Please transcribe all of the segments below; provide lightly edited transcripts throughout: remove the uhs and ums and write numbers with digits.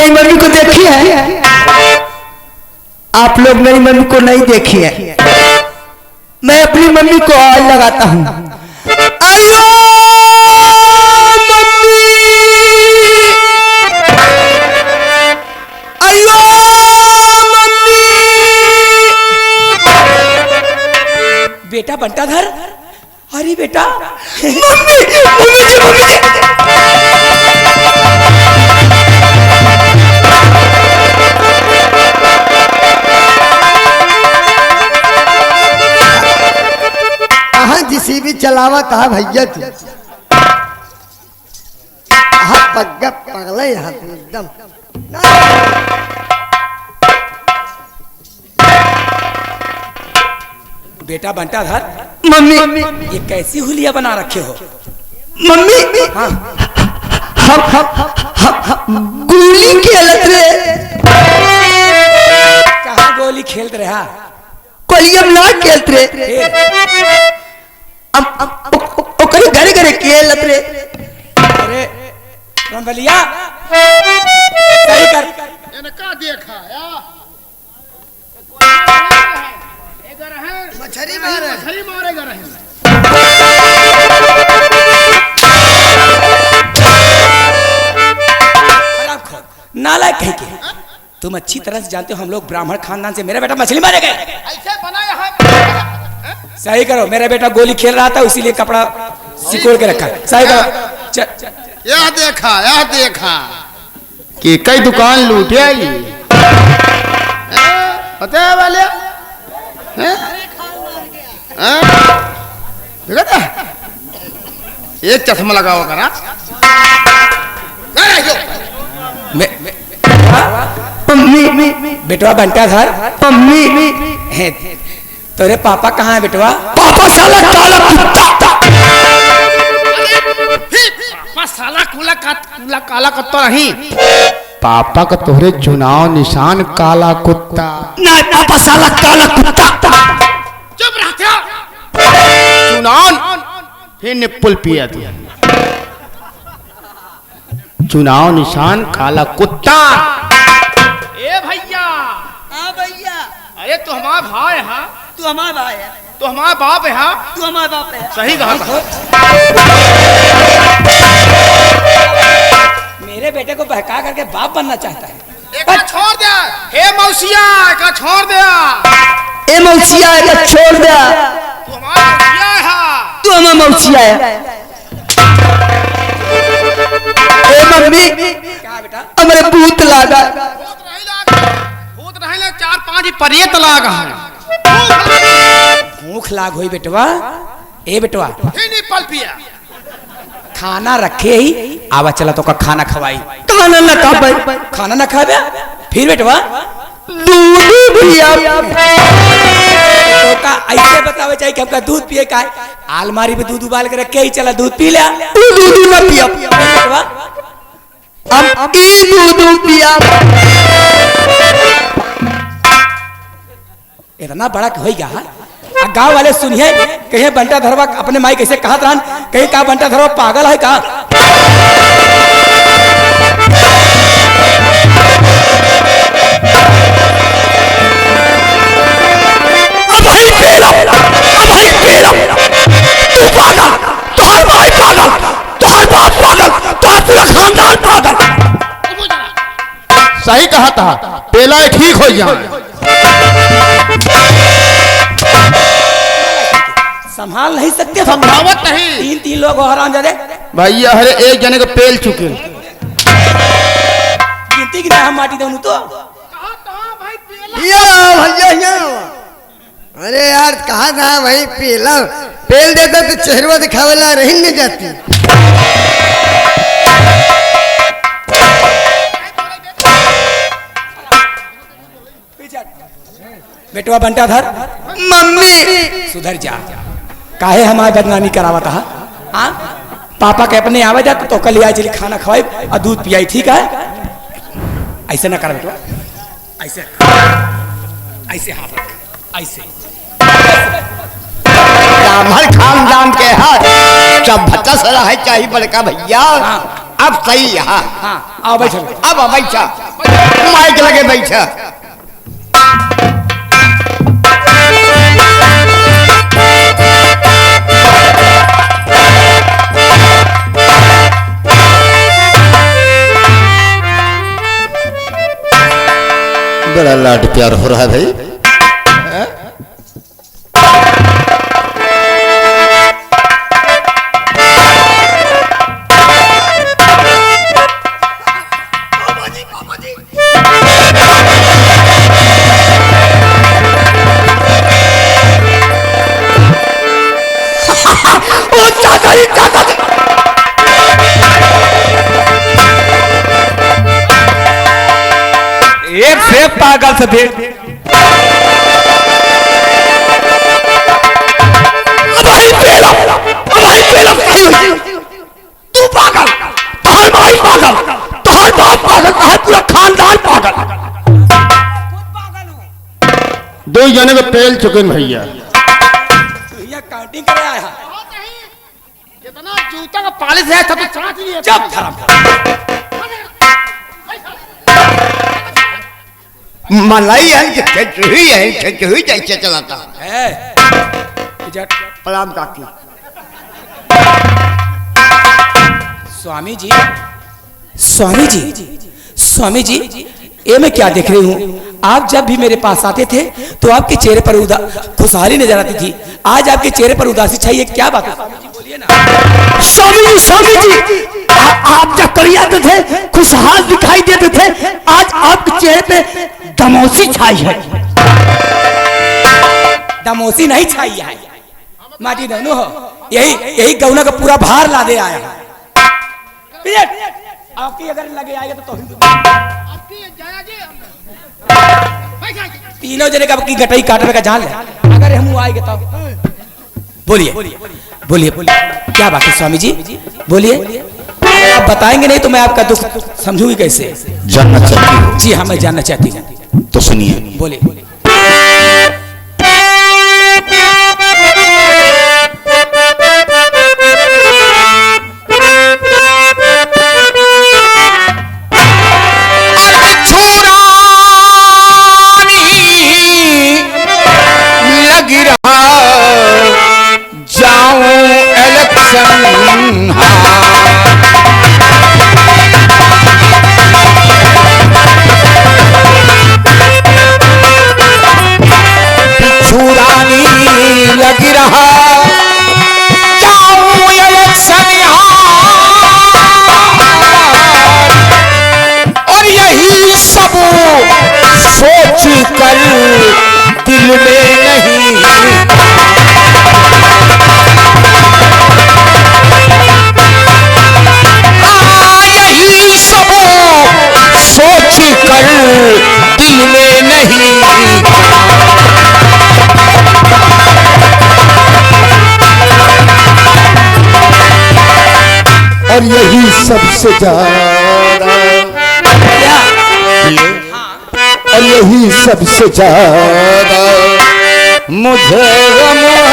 मेरी मम्मी को देखी है? आप लोग मेरी मम्मी को नहीं देखी है। मैं अपनी मम्मी को और लगाता हूँ। अयो मम्मी, अयो मम्मी। बेटा बंटाधर, अरे बेटा मम्मी, मम्मी जी, मम्मी जी। जिसी भी चलावा कहा भैया तू पग्गा पगला एकदम। बेटा बंटाधर, मम्मी ये कैसी हुलिया बना रखे हो? मम्मी हाँ। हम गोली खेलत रे। कहाँ गोली खेलत रहा? गोली हम ना खेलत रे। ओकरे घरे घरे खेलत रे। अरे रंबलिया, सही कर। इनका देखा या मछली मारे, मछली मारेगा रहे। नालायक कह के तुम अच्छी तरह से जानते हो हम लोग ब्राह्मण खानदान से, मेरा बेटा मछली मारे गए। ऐसे बनाया है। सही करो, मेरा बेटा गोली खेल रहा था इसीलिए कपड़ा सिकोड़ के रखा। सही करो। यह देखा कि कई दुकान लूटे आई पता है वाले देखा एक चश्मा लगाओ करा। मम्मी बेटवा बंटाधर, मम्मी तेरे पापा कहाँ है बेटवा? पापा साला काला कुत्ता। पापा साला कूला काला कुत्ता नहीं, पापा का तोहरे चुनाव निशान काला कुत्ता। नहीं, पापा साला काला कुत्ता। चुप रहते हो। चुनाव फिर निप्पल पिया दिया। चुनाव निशान काला कुत्ता। ए भैया, हाँ भैया। अरे तू हमारा भाई है, तू हमारा भाई है, तू हमारा बाप है, तू हमारा बाप है। सही कहा। मेरे बेटे को बहका करके बाप बनना चाहता है। एक छोड़ दे, हे मौसिया, एक छोड़ दे। ए मौसिया का छोड़ दे। तू हमारा मौसिया है, तू हमारा मौसिया है। ए मम्मी, क्या बेटा? हमारे भूत लागा। भूत नहीं लग, 4-5 परियत लागा है। भूख लाग हुई बेटवा। ए बेटवा, फिर निप्पल पिया। खाना रखे ही आवा चला तो का खाना खवाई। खाना न खा भाई, खाना न खा बे फिर बेटवा दूध पिया। तो का ऐसे बतावे चाहिए कि हमका दूध पिए का है? अलमारी में दूध उबाल के रखे ही चला दूध पी ले। तू दूध न पिया, बेटवा हम ई दूध पिया। इतना बड़ा होगा। गांव वाले सुनिए, कहे बंटा धरवा अपने माई कैसे कहा रहन, कहीं का बंटा धरवा पागल है का? तू पागल, तुम्हारा भाई पागल, तुम्हारा बाप पागल, तुम्हारा पूरा खानदान पागल। सही कहा था, पेला ठीक हो जाए। संभाल नहीं सकते, संभावत नहीं। 3 लोग हराम जादे भैया हरे एक जने को पेल चुके। गिनती की हम माटी दूं तो भैया। अरे यार कहा था भाई पेला पेल देता तो चेहरा दिखावेला रही नहीं जाती। बेटवा बंटाधर, मम्मी सुधर जा। काहे हमारी बदनामी करावा था? हाँ, पापा के अपने आवे जा तो कल आई चली खाना खवाई और दूध पियाई, ठीक है? ऐसे ना कर बेटवा, ऐसे ऐसे हाथ रख, ऐसे। ब्राह्मण खानदान के है, सब भत्ता सरा है चाहिए बड़का भैया। हाँ, अब सही है। हाँ हाँ आओ बैठो। अब बैठा, माइक लगे बैठा। बड़ा लाड प्यार हो रहा है भाई। एक से पागल से थे। तू पागल, तुम्हारी भाई पागल, तुम्हारी बाप पागल, तुम्हारा पूरा खानदान पागल। दो जने को पेल चुके हैं भैया। भैया काउंटिंग करे आया है। जितना जूता का पालिश है सब चाट लिए। चुप धर्म। मलाई है चचुही जैसे चलाता है प्रणाम काकी। स्वामी जी, स्वामी जी, स्वामी जी, ये मैं क्या देख रही हूँ? आप जब भी मेरे पास आते थे तो आपके चेहरे पर खुशहाली नजर आती थी। आज आपके चेहरे पर उदासी छाई है, क्या बात है? स्वामी जी बोलिए ना। स्वामी जी, आप जब करिया थे खुशहाल दिखाई देते थे, आज आपके चेहरे पे दमोसी छाई है। दमोसी नहीं छाई है, माटी दोनों हो। यही गौना का पूरा भार लादे आया है। आपकी अगर लगे आएगा तो तीनों जने का की गटाई काटने का जान है। अगर हम आएंगे तो बोलिए बोलिए बोलिए, क्या बात है स्वामी जी? बोलिए। आप बताएंगे नहीं तो मैं आपका दुख समझूंगी कैसे? जानना चाहती हूँ? जी हाँ, मैं जानना चाहती हूँ। तो सुनिए। बोलिए। दिल में नहीं यही सब सोच कर दिल में नहीं। और यही सबसे ज्यादा, और यही सबसे ज्यादा मुझे गम है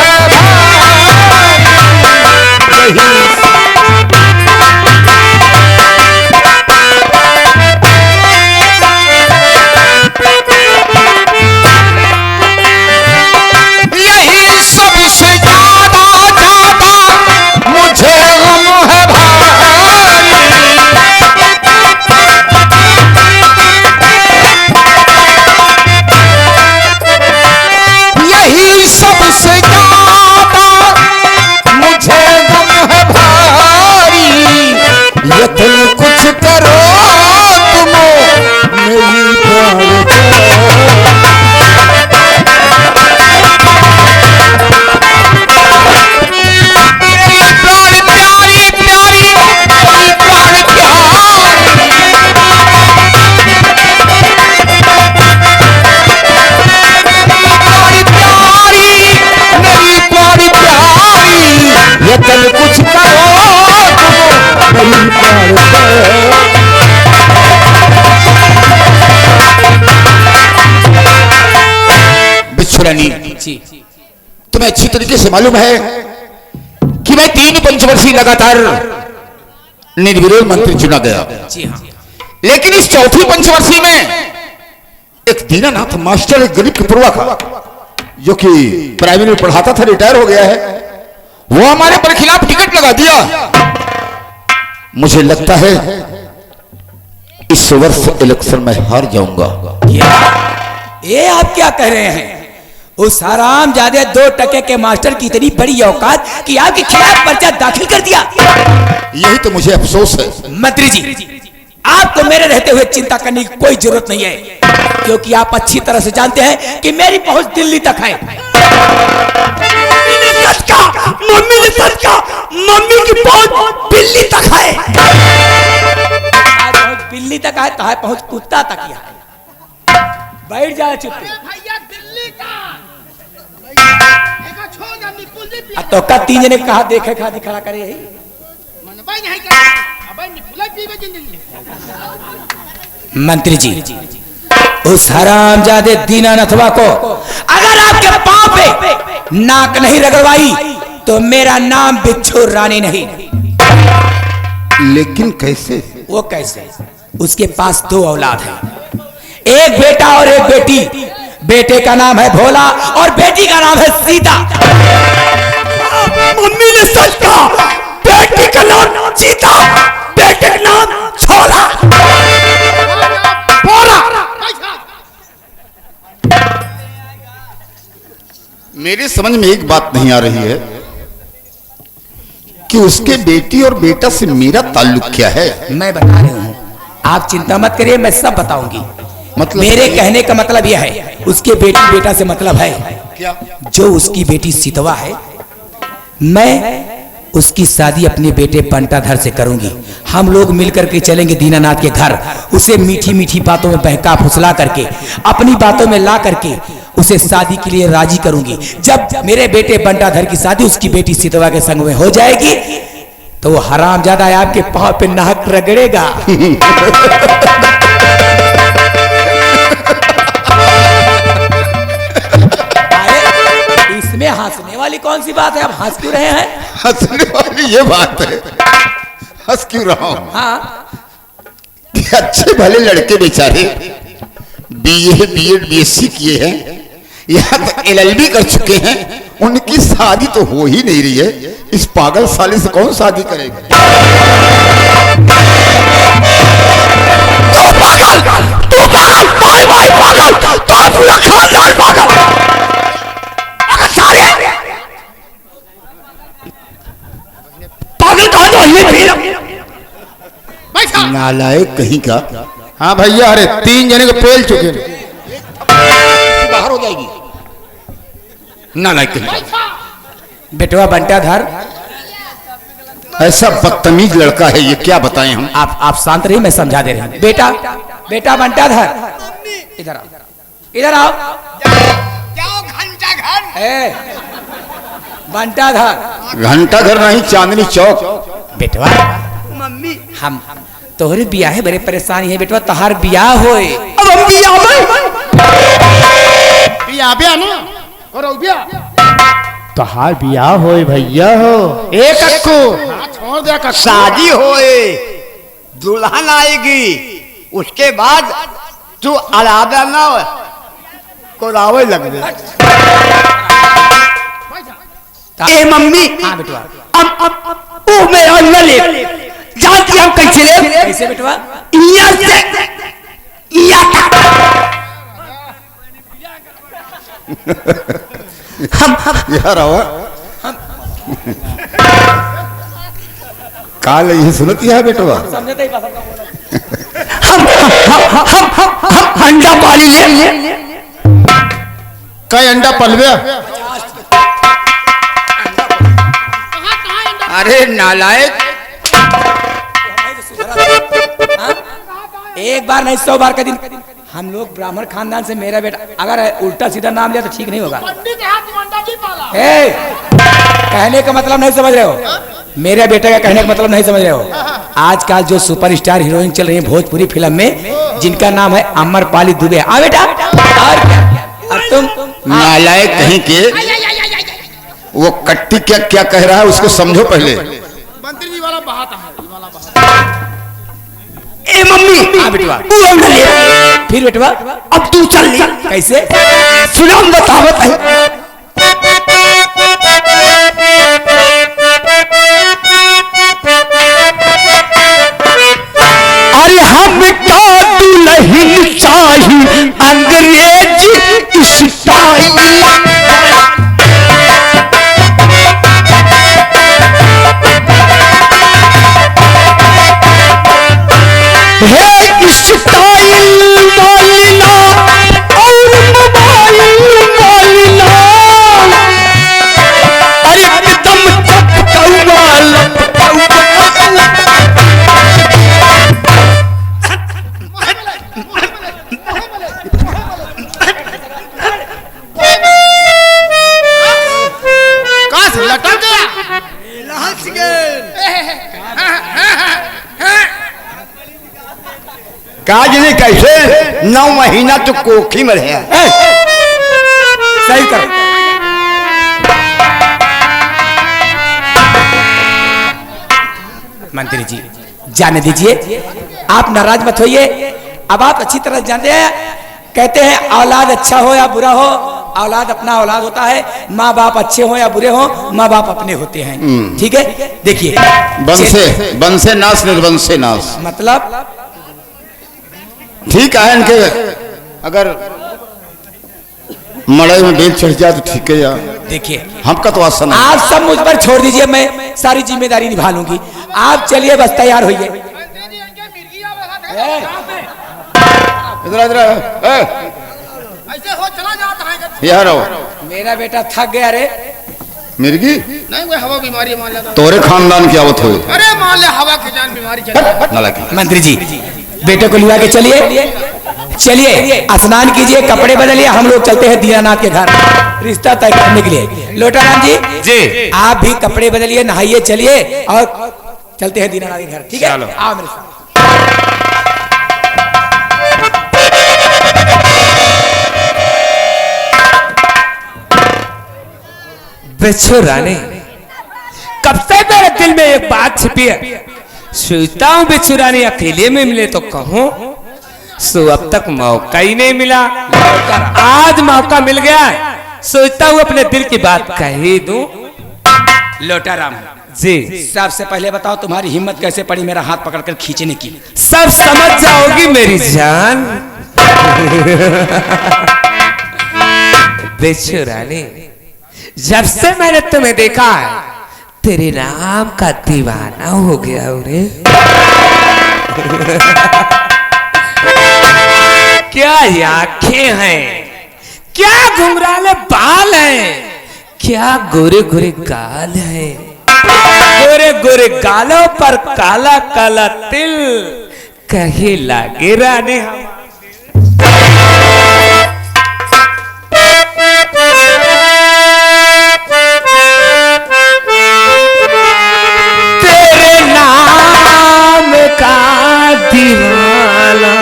यही सबसे ज्यादा ज्यादा मुझे गम है सबसे ज्यादा मुझे गम है भारी। यत्न कुछ करो तुम मेरी प्राण प्यारी प्यारी प्राण यत्न कुछ करो तुम मेरी बिछुरानी जी, तुम्हें अच्छी तरीके से मालूम है कि मैं 3 पंचवर्षीय लगातार निर्विरोध मंत्री चुना गया। जी हाँ। लेकिन इस चौथी पंचवर्षीय में एक दीनानाथ मास्टर, एक गरीब के पूर्वा का, जो कि प्राइमरी में पढ़ाता था, रिटायर हो गया है, वो हमारे पर खिलाफ टिकट लगा दिया। मुझे लगता है इस वर्ष इलेक्शन में हार जाऊंगा। ये आप क्या कह रहे हैं? उस हरामजादे 2 टके के मास्टर की इतनी बड़ी औकात कि आपके खिलाफ पर्चा दाखिल कर दिया। यही तो मुझे अफसोस है। मंत्री जी, आपको मेरे रहते हुए चिंता करने की कोई जरूरत नहीं है, क्योंकि आप अच्छी तरह से जानते हैं कि मेरी पहुंच दिल्ली तक है। मम्मी की पहुंच दिल्ली तक है। पहुंच दिल्ली तक है तो है पहुंच कुत्ता तक ही है। बैठ जाए चुप्पी। भैया दिल्ली का तो का 3 जने कहा देखे खादी खड़ा करे यही मनबा नहीं कर अबे निपुला पीवे जिंदगी। मंत्री जी, उस हरामजादे दीनानाथवा को अगर आपके पांव पे नाक नहीं रगड़वाई तो मेरा नाम बिच्छू रानी नहीं। लेकिन कैसे? वो कैसे? उसके पास 2 औलाद है, एक बेटा और एक बेटी। बेटे का नाम है भोला और बेटी का नाम है सीता। मम्मी ने सच कहा, बेटी का नाम सीता, बेटे का नाम छोला। मेरे समझ में एक बात नहीं आ रही है कि उसके बेटी और बेटा से मेरा ताल्लुक क्या है। मैं बता रही हूँ, आप चिंता मत करिए, मैं सब बताऊंगी। मतलब मेरे कहने का मतलब यह है, उसके बेटी बेटा से मतलब है क्या? जो उसकी बेटी सीतवा है, मैं उसकी शादी अपने बेटे बंटाधर से करूंगी। हम लोग मिलकर के चलेंगे दीनानाथ के घर, उसे मीठी मीठी बातों में बहका फुसला करके, अपनी बातों में ला करके उसे शादी के लिए राजी करूंगी। जब मेरे बेटे बंटाधर की शादी उसकी बेटी सीतवा के संग में हो जाएगी तो वो हरामजादा आपके पांव पे नाक रगड़ेगा। इसमें हंसने वाली कौन सी बात है? आप हंस क्यों रहे हैं? हंसने वाली ये बात है, हंस क्यों रहा हूं? हाँ, कि अच्छे भले लड़के बेचारे बीए बीएड बीएससी किए हैं, यहाँ तो एलएलबी कर चुके हैं, उनकी शादी तो हो ही नहीं रही है। इस पागल साले से कौन शादी करेगा? नालायक कहीं का। हाँ भैया, अरे 3 जने को पेल चुके हैं। बाहर हो जाएगी। नालायक कहीं का। बेटवा बंटाधर, ऐसा बदतमीज लड़का है ये, क्या बताएं हम। आप शांत रहिए, मैं समझा दे रहा हूं। बेटा बंटाधर, इधर आओ, इधर आओ। जाओ घंटा घर। बंटाधर, घंटा घर नहीं, चांदनी चौक। बेटवा मम्मी हम तोहरे बियाह है, बड़े परेशानी है बेटवा, तहार बियाह होए। अब हम बिया ना करो बिया। तहार बियाह होए भैया हो। एक अक्को छोड़ दे का शादी होए, दुल्हन आएगी, उसके बाद तू अलादा ना कोरावे लग गए। ए मम्मी, हाँ बेटवा, ओ मेरा नले जाती हम कैसे ले? कैसे बेटवा? यहाँ से यहाँ तक हम यार आवा काल ये सुनती है बेटवा। समझते ही पास हम अंडा पाली ले। कई अंडा पलवे। अरे नालायक, एक बार नहीं 100 बार का दिन। हम लोग ब्राह्मण खानदान से, मेरा बेटा अगर उल्टा सीधा नाम लिया तो ठीक नहीं होगा। पंडित हाथ मंडा भी पाला। कहने का मतलब नहीं समझ रहे हो, मेरे बेटे का कहने का मतलब नहीं समझ रहे हो। आजकल जो सुपरस्टार हीरोइन चल रही है भोजपुरी फिल्म में, जिनका नाम है अमरपाली दुबे। आ बेटा, और तुम नालायक कहीं के। वो कट्टी क्या क्या कह रहा है उसको समझो पहले। मंत्री जी वाला बहाता है, ये वाला बहाता। ए मम्मी हाँ बेटवा। तू हम ले फिर बेटवा अब तू चल ले कैसे? सुना बतावत है। अरे हमको दुल्हन चाहिए अंग्रेजी स्टाइल। हे स्टाइल मालिना और मोबाइल मालिना। अरे एकदम चपकौआ लपकौआ। कहाँ से लटक गया? हंस गए। काज नहीं कैसे 9 महीना तो कोखी में रहे। सही कर। मंत्री जी जाने दीजिए, आप नाराज मत होइए। अब आप अच्छी तरह जानते हैं, कहते हैं औलाद अच्छा हो या बुरा हो, औलाद अपना औलाद होता है। माँ बाप अच्छे हो या बुरे हो, माँ बाप अपने होते हैं। ठीक है, देखिए वंशे नाश निर्वंशे नाश। मतलब ठीक है, इनके अगर मड़ई में बेल चढ़ जाए तो ठीक है यार। देखिए हमका तो आसन है। आप सब मुझ पर छोड़ दीजिए, मैं सारी जिम्मेदारी निभा लूंगी। आप चलिए, बस तैयार होइए। मंत्री जी इनके मिर्गी आवे इधर इधर ऐसे हो चला जाता है। यार मेरा बेटा थक गया रे। मिर्गी नहीं वो हवा बीमारी मान लेता। तोरे खानदान की आवत हुई। अरे मान ले हवा की जान बीमारी चली। नालायक। मंत्री जी बेटे को लिवा के चलिए, चलिए स्नान कीजिए, कपड़े बदलिए, हम लोग चलते हैं दीनानाथ के घर रिश्ता तय करने के लिए। लोटाराम जी आप भी कपड़े बदलिए, नहाइए, चलिए और चलते हैं दीनानाथ के घर। ठीक है, आओ मेरे साथ। बेचो रानी, कब से मेरे दिल में एक बात छिपी है। सोचता हूँ बेचो रानी अकेले में मिले तो कहूँ, सो अब तक मौका ही नहीं मिला। आज मौका मिल गया है, सोचता हूँ अपने दिल की बात कह ही दूं। लोटाराम जी सबसे पहले बताओ तुम्हारी हिम्मत कैसे पड़ी मेरा हाथ पकड़कर खींचने की? सब समझ जाओगी मेरी जान। बेचो रानी, जब से मैंने तुम्हें देखा है, तेरे नाम का दीवाना हो गया रे। क्या ये आंखें हैं, क्या घुंघराले बाल हैं, क्या गोरे गोरे गाल हैं, गोरे गोरे गालों पर काला काला तिल, कहे लागे रानी हम। तेरे नाम का दीवाना,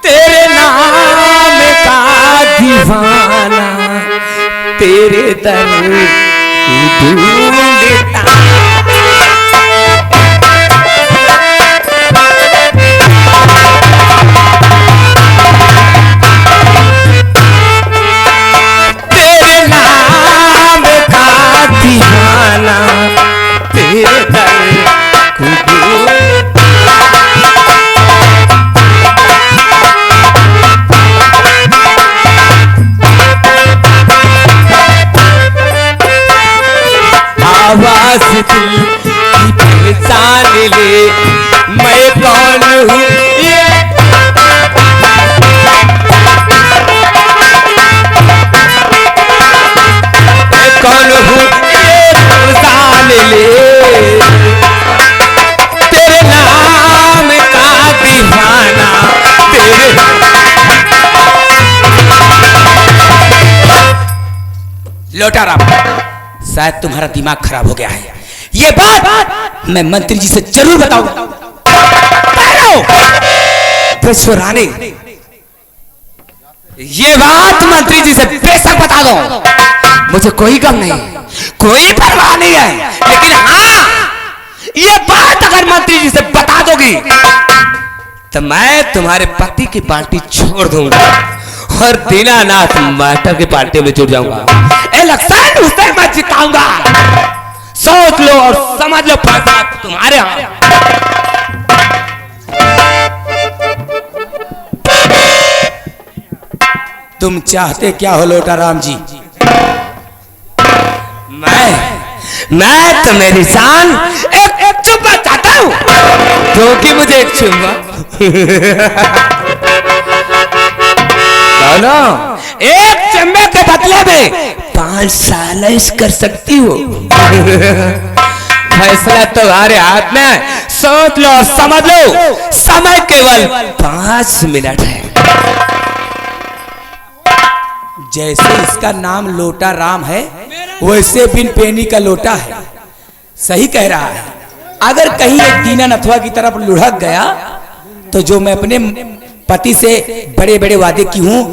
तेरे नाम का दीवाना, तेरे दर ढूंढता। तेरे नाम का दीवाना, तेरे दर को आवाज दिल की पहचान ले, मैं कौन हूँ ये मैं कौन हूँ ये पहचान ले। तेरे नाम का दीवाना, तेरे लोटाराम शायद तुम्हारा दिमाग खराब हो गया है। ये बात मैं मंत्री जी से जरूर बताऊंगा। रानी, ये बात मंत्री जी से बेशक बता दो। मुझे कोई गम नहीं, कोई परवाह नहीं है, लेकिन हाँ ये बात अगर मंत्री जी से बता दोगी तो मैं तुम्हारे पति की पार्टी छोड़ दूंगा और दीनानाथ मास्टर की पार्टी में जुड़ जाऊंगा। इलेक्शन उसे मैं जिताऊंगा। सोच लो और समझ लो, फैसला तुम्हारे हाथ। तुम चाहते क्या हो लोटा राम जी? मैं तो मेरी जान एक चुम्मा चाहता हूँ, क्योंकि मुझे एक चुम्मा बोलो, एक चुम्मे के बदले में 5 साल ऐश कर सकती हो। फैसला तुम्हारे हाथ में, सोच लो और समझ लो, समय केवल 5 मिनट है। जैसे इसका नाम लोटा राम है, वैसे बिन पेनी का लोटा है। सही कह रहा है। अगर कहीं एक दीना नथवा की तरफ लुढ़क गया तो जो मैं अपने पति से बड़े बड़े वादे की हूं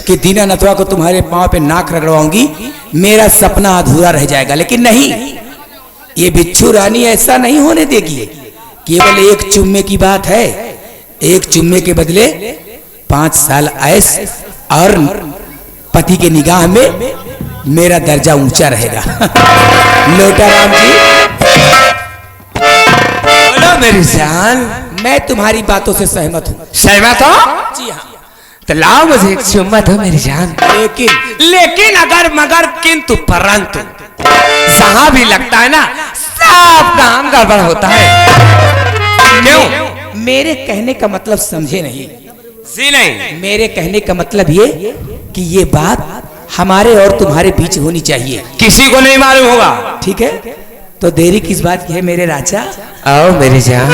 कि दीना नथवा को तुम्हारे पांव पे नाक रगड़वाऊंगी, मेरा सपना अधूरा रह जाएगा। लेकिन नहीं, ये बिच्छू रानी ऐसा नहीं होने देगी। केवल एक चुम्मे की बात है, एक चुम्मे के बदले 5 साल ऐश, और पति के निगाह में मेरा दर्जा ऊंचा रहेगा। लोटा राम जी, बोलो मेरी जान। मैं तुम्हारी बातों से सहमत हूँ। सहमत हो? जी हाँ। तो लाओ मुझे एक चुम्मा दो मेरी जान। लेकिन अगर मगर किंतु परंतु जहां भी लगता है ना, सब काम गड़बड़ होता है। क्यों? मेरे कहने का मतलब समझे नहीं। जी नहीं, मेरे कहने का मतलब ये कि ये बात हमारे और तुम्हारे बीच होनी चाहिए। किसी को नहीं मालूम होगा। ठीक है, तो देरी किस बात की है मेरे राजा? आओ मेरी जान।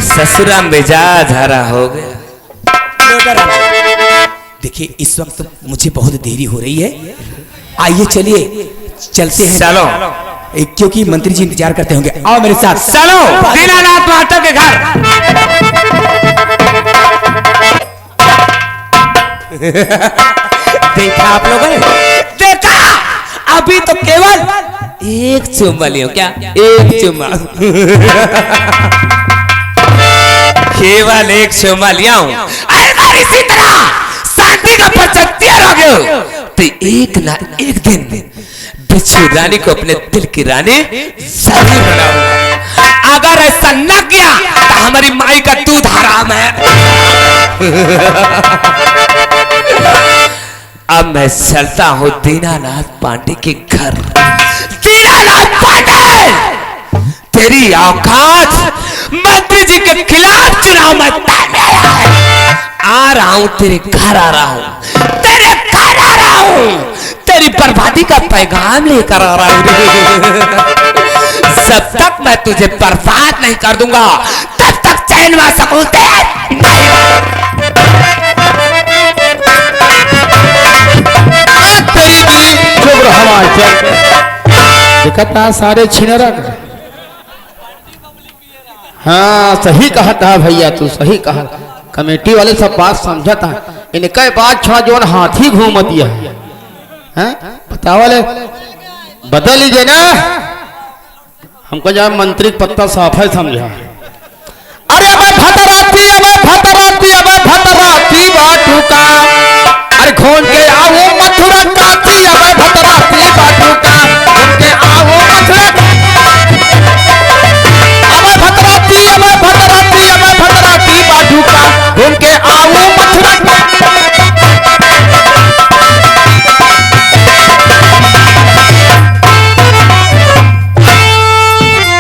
ससुरा मिजाज हरा हो गया। देखिए, इस वक्त मुझे बहुत देरी हो रही है। आइए चलिए चलते हैं। चलो, क्योंकि मंत्री जी इंतजार करते होंगे। आओ मेरे साथ। चलो दीनानाथ मास्टर के घर। देखा आप लोगों ने? देखा? अभी तो केवल एक चुम्मा लियो। क्या? एक चुम्मा। केवल एक चुम्मा लिया हूं। अगर इसी तरह शांति का प्रचत्या रहोगे तो एक ना एक दिन बिच्छू रानी को अपने दिल की रानी जरूर बनाऊंगा। अगर ऐसा न किया तो हमारी माई का दूध हराम है। अब मैं चलता हूँ दीनानाथ पांडे के घर। दीनानाथ पांडे, तेरी औकात मंत्री जी के खिलाफ चुनाव में आ रहा हूं, तेरे घर आ रहा हूं, तेरे घर आ रहा हूं, तेरी बर्बादी का पैगाम लेकर आ रहा हूं। जब तक मैं तुझे बर्बाद नहीं कर दूंगा तब तक चैन में सकून देखता सारे छिनरा। हाँ सही कहा था भैया, तू सही कहा। कमेटी वाले सब बात समझता, इनका बात छोड़ा जो हाथी घूम दिया है। बताओ वाले बदल लीजिए ना, हमको जब मंत्री पत्ता साफ है समझा। अरे भतराती बाटू का, अरे खोल के आओ मथुरा काती, अब भतराती बाटू का।